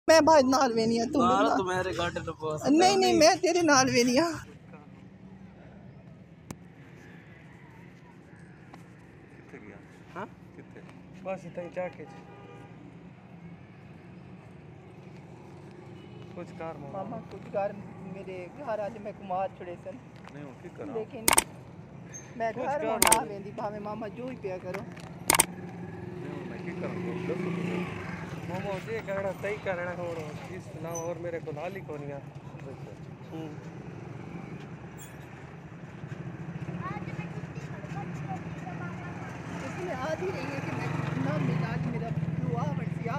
मैं भाई नाल वेनिया तू तुम्हारे गाटे तो नहीं नहीं मैं तेरे नाल वेनिया किथे गया हां किथे बस इतना चाके कुछ कार मामा कुछ कार मेरे घर आज मैं कुमार छड़े सन नहीं हो की करा लेकिन मैं घर ना वेंदी भावे मामा जो ही पिया करो नहीं मैं की करूं दसो मामा ये करना सही करना और इस अलावा और मेरे को नाली कोनिया इसलिए आज ही रही है कि मैं ना मिला आज मेरा दुआ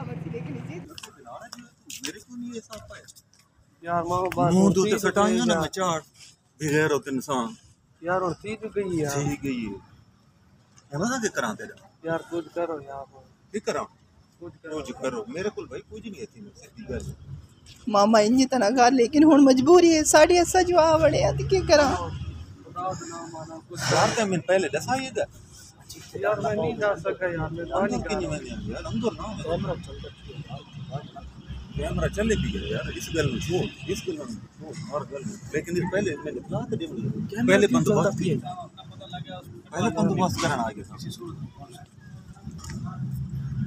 वर्षी लेकिन इसी मेरे को नहीं ऐसा पाया यार मामा बात मुंह तो सटाएंगे ना मैं चार बगैर होते इंसान यार और चीज गई यार सही गई है ना के करा तेरा यार कुछ करो यार की करा कुछ करो मेरे को भाई कुछ नहीं थी सीधी गल मामा इंजी तना घर लेकिन हुन मजबूरी है साड़ी ऐसा जो आवड़े आ की करा यार ते मैं पहले दसा ये यार मैं नहीं जा सका यार मैं पानी की नहीं मैंने यार अंदर ना कैमरा चले भी गया यार इस गल में छोड़ इस गल में छोड़ और गल में लेकिन इस पहले मैंने कहा था पहले बंदोबस्त पहले बंदोबस्त करना आ गया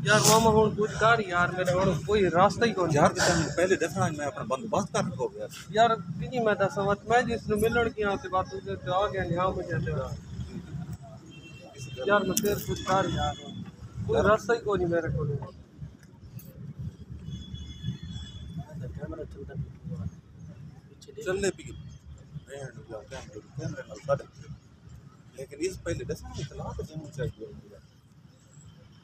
यार मामा हुन कुछ कर यार मेरा हुन कोई रास्ता ही कोई यार पहले देखना मैं अपना बंदोबस्त कर रखो यार किनी मैं दस मत मैं जिस मिलन की आते बात तो आ गया यहां मुझे यार मैं फिर कुछ कर यार कोई रास्ता ही कोई नहीं मेरे को कैमरा चलता चलने भी कैमरे ना साढ़े लेकिन इस पहले दसना इतना तो देना चाहिए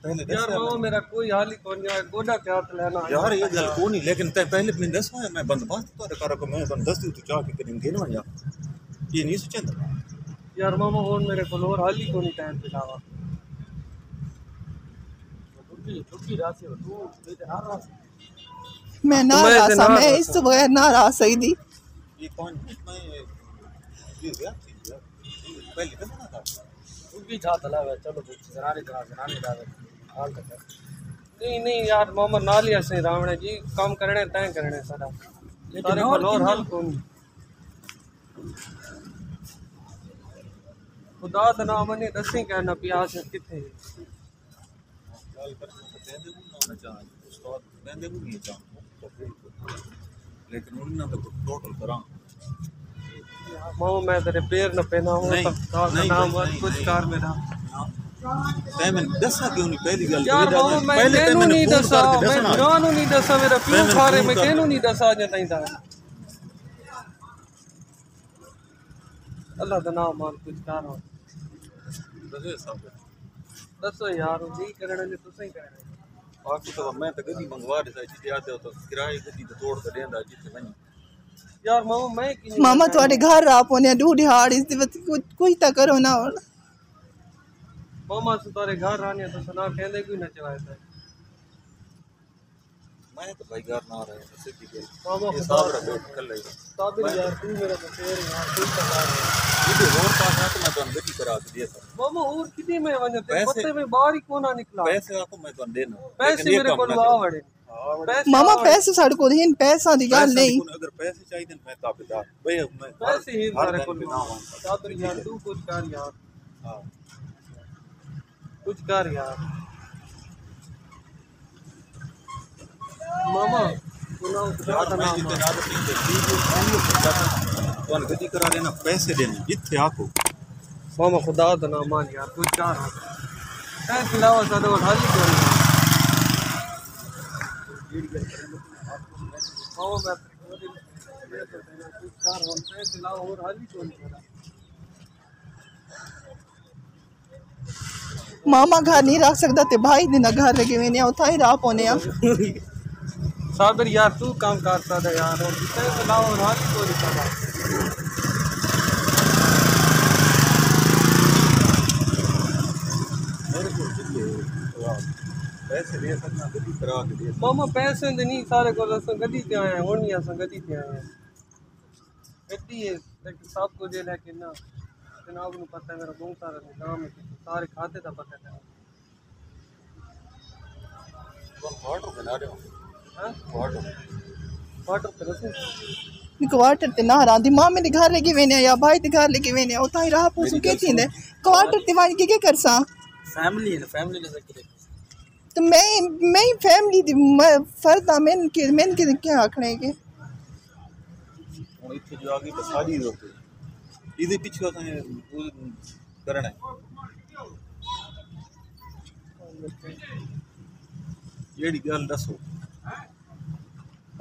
पहले यार मामा मेरा कोई हाल ही कौन है गोडा क्या हाथ लेना यार ये गल को नहीं लेकिन तय पहले मैं दसवा है मैं बंदोबस्त तो कर को मैं बंद दस तू चाह के करेंगे ना यार ये नहीं सोचंदा यार मामा और मेरे को और हाल ही को नहीं टाइम पे लावा दुखी रात से तू हर रात मैं ना रासा मैं इस बगैर ना रह सकती ये कौन मैं ये यार पहले दसना था उनकी छात लावे चलो जनानी लावे हाल तक नहीं यार मामा नालिया से रावण जी काम करने तय करने सारा सारे को और हाल कौन खुदा दा नाम ने दसी कहना प्यास किथे गल करना तो कहंदे ना चाह उस्ताद कहंदे नहीं चाह लेकिन उन्होंने तो टोटल करा मामा मैं तेरे पैर न पहना हूं नाम कुछ कार मेरा मैं दसा क्यों नहीं पहली गल यार मामा मैं तेनू नहीं दसा मैं नानू नहीं दसा मेरा प्यो खारे मैं केनू नहीं दसा अजे ताईं दा अल्लाह दा नाम मान कुछ कार हो दसो यार जी करने ने तुसे ही करने बाकी तो मैं तो गड्डी मंगवा दे जिते आते हो तो किराए गड्डी तो तोड़ के देंदा जिते वनी यार मामा मैं की मामा तुम्हारे घर आ पोने ढूढ़ हाड़ इस वक्त कुछ तो करो ना और मामा से तारे घर आने तो सुना कहंदे कोई न चलाए था मैं तो भाई घर ना रहे सीधी गल मामा ये साहब रा बैठ कर ले साबिर यार तू मेरा तो पैर यार तू चला ये और पास है तो मैं तो गड्डी करा के दिया था मामा और कितने में वजते पत्ते में बाहर ही कोना निकला पैसे आपको मैं तो देना पैसे मेरे को आवड़े मामा पैसे साढ़े को देन पैसा दी गल नहीं अगर पैसे चाहिए मैं ताबेदार भाई मैं पैसे ही मेरे को साबिर यार तू कुछ कर यार हां कुछ कर यार मामा गड्डी करा देना पैसे देना जिथे आको मामा खुदा दा नाम मान यार कुछ कर ऐसे लावा सादा हाल ही कोई मामा मैं कुछ कर हम पैसे लाओ और हाल ही कोई मामा घर नहीं रख सकता ते भाई दिन घर लगे मैंने उठा ही रहा पोने साबिर यार तू काम करता था यार और पैसे लाओ और हाल ही कोई करता मेरे को पैसे दे सकना गड्डी करा के दे मामा पैसे दे नहीं सारे को लसन गड्डी ते आए हुन नहीं असन गड्डी ते आए गड्डी है लेकिन सब को दे लेकिन ना जनाब को पता है मेरा बहुत सारा नाम है सारे खाते का पता है तो ऑर्डर बना रहे हो हां वाटर वाटर पे रसे क्वार्टर ते ना रांदी मां मेरे घर लेके वेने या भाई ते घर लेके वेने उता ही राह पूछू के थींदे क्वार्टर ते वाणी के करसा फैमिली है फैमिली ने सके तो मैं फैमिली दी फर्द आ मैं के क्या आखने के और इथे जो आगे तो सारी होते इधर पीछे असें करना है येड़ी गल दसो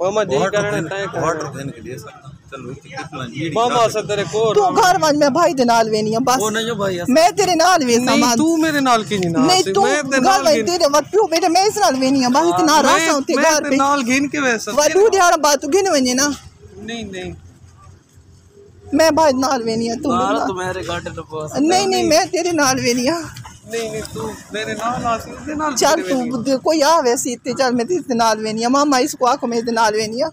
मामा जी करने तय कर वाटर देने के लिए चलो कितना येड़ी मामा से तेरे को तू घर वज मैं भाई दे नाल वेनी आ बस वो नहीं हो भाई मैं तेरे नाल वे नहीं सामान तू मेरे नाल की नहीं ना नहीं तू मैं ते घर नाल वज तेरे वक्त पियो बेटा मैं इस नाल वेनी आ बस इतना रासा होते घर मैं पे ते नाल गिन के वैसा वडू दिहाड़ा बात तू गिन वने ना नहीं मैं भाई नाल वेनी आ तू तुम्हारे गार्डन में बस नहीं मैं तेरे नाल वेनी आ नहीं तू मेरे नाल आसी ते नाल चल तू कोई आ वैसे इतने चल मैं तेरे नाल वेनी आ मामा इसको आखो मैं तेरे नाल वेनी आ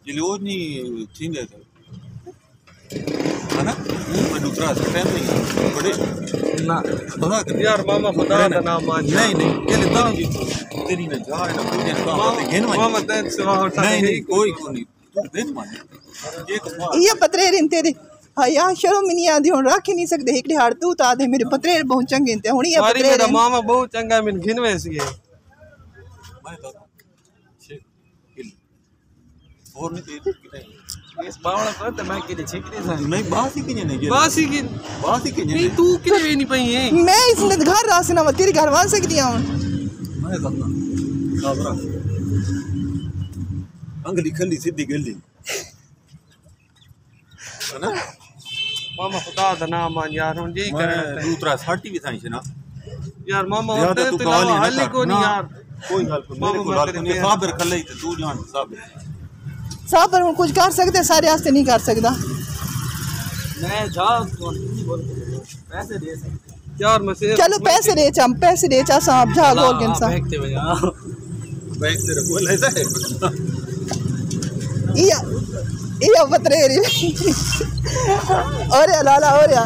ये लोग नहीं थिंगे तो है ना मैं दूसरा टाइम नहीं बड़े ना खुदा कर यार मामा खुदा का नाम मान नहीं ये ले तेरी ने जा ना मुझे काम ते घेन मामा तेरे सिवा और नहीं कोई नहीं तू घेन मान ये ये पत्रेर इन तेरे या शर्म नहीं आदी हुन रख ही नहीं सकदे एकड़े हाड़ तू ता दे मेरे पत्रेर बहुत चंगे ते हुन ये मारी पत्रेर मेरा मामा बहुत चंगा है, मैंने घिनवे सी है मैं तो और नहीं इस बावड़ा पर तो मैं के छिकरी नहीं बात ही किने नहीं बस ही की नहीं तू किने भी नहीं पई है मैं इसने घर रासना मैं तेरे घर वान सकदी हूं मैं करना साबरा अंगली खली सीधी गली है ना मामा खुदा का नाम मान यार हम यही मैं करना दूसरा साटी भी थाई ना यार मामा यार होते तू तो गाली हल ना को नहीं यार कोई गल को मेरे को लाल को साबर खले ते तू जान साबर साबर हुन कुछ कर सकदे सारे वास्ते नहीं कर सकदा मैं जा पैसे दे सकते यार मैं से चलो पैसे दे चा सांप जा गोल के इंसान बैग तेरे बोल ऐसा है ये पत्रेरी और या लाला और या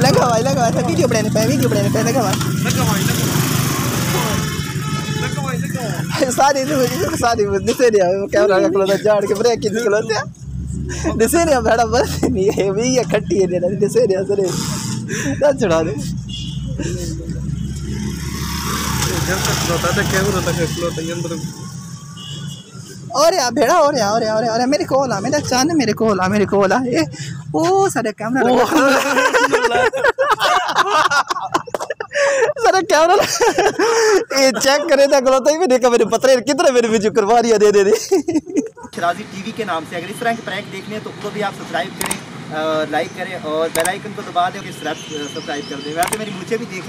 लगा वीडियो बनाने पे लगा भाई सारी दिसे नहीं कैमरा का क्लोज झाड़ के ब्रेक की क्लोज दिसे नहीं बड़ा बस नहीं है भी ये खट्टी है ना दिसे नहीं सरे ना छुड़ा दे जब तक होता था कैमरा तक फ्लो तो अंदर और या भेड़ा और या मेरे को ला मेरा चांद मेरे को ला ये ओ सारे कैमरा सारे कैमरा ये चेक करे था गलत ही देखा मेरे पत्रे कितने मेरे वीडियो करवा दिया दे शराजी टीवी के नाम से अगर इस तरह के प्रैंक देखने हैं तो उसको भी आप सब्सक्राइब करें, लाइक करें और बेल आइकन को दबा दें और सब्सक्राइब कर दें। वैसे मेरी मुझे भी देख